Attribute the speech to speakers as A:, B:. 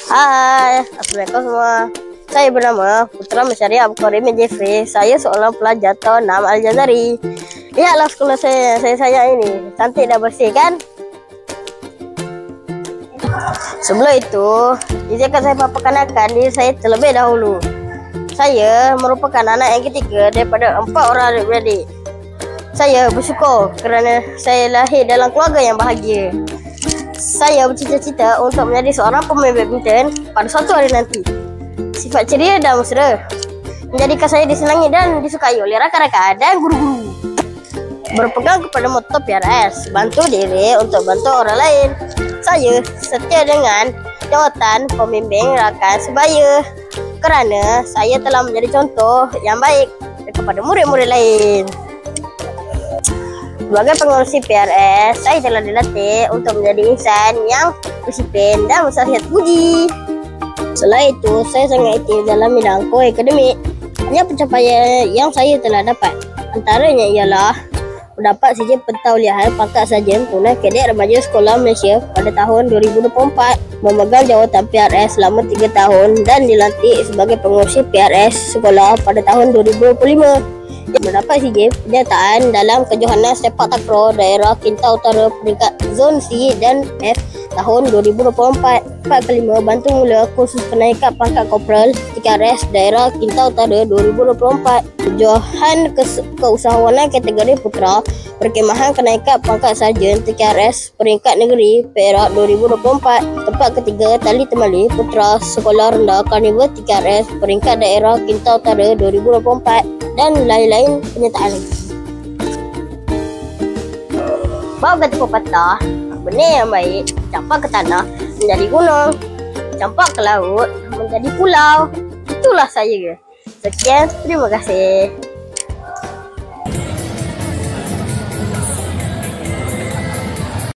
A: Hai, assalamualaikum semua. Saya bernama Putra Mesyari Abu Karim Jeffrey. Saya seorang pelajar tahun 6 Al-Jazari. Lihatlah sekolah saya ini. Cantik dan bersih kan? Sebelum itu, izinkan saya perkenalkan diri saya terlebih dahulu. Saya merupakan anak yang ketiga daripada 4 orang adik-beradik. Saya bersyukur kerana saya lahir dalam keluarga yang bahagia. Saya bercita-cita untuk menjadi seorang pemain badminton pada suatu hari nanti. Sifat ceria dan mesra menjadikan saya disenangi dan disukai oleh rakan-rakan dan guru-guru. Berpegang kepada motto PRS, bantu diri untuk bantu orang lain. Saya setia dengan jawatan pembimbing rakan sebaya kerana saya telah menjadi contoh yang baik kepada murid-murid lain. Sebagai pengurusi PRS, saya telah dilatih untuk menjadi insan yang disiplin dan bersihat budi. Selain itu, saya sangat aktif dalam bidang akademik. Banyak pencapaian yang saya telah dapat. Antaranya ialah mendapat sijil pentauliahan pangkat sarjan tunai Kadet Remaja Sekolah Malaysia pada tahun 2024, memegang jawatan PRS selama 3 tahun dan dilantik sebagai pengurusi PRS sekolah pada tahun 2025. Yang mendapat sijil penyertaan dalam kejohanan sepak takraw daerah Kintau Utara peringkat Zon C dan F tahun 2024. Part kelima, bantu mula kursus penaikan pangkat korporal TKRS daerah Kintau Utara 2024. Kejohanan keusahawanan kategori putra perkemahan kenaikan pangkat sarjan TKRS peringkat negeri Perak 2024. Tempat ketiga, tali temali putra sekolah rendah Karnival TKRS peringkat daerah Kintau Utara 2024 dan lain-lain penyertaan lagi. Bawa kata pepatah, benda yang baik campak ke tanah menjadi gunung, campak ke laut menjadi pulau. Itulah saya. Sekian, terima kasih.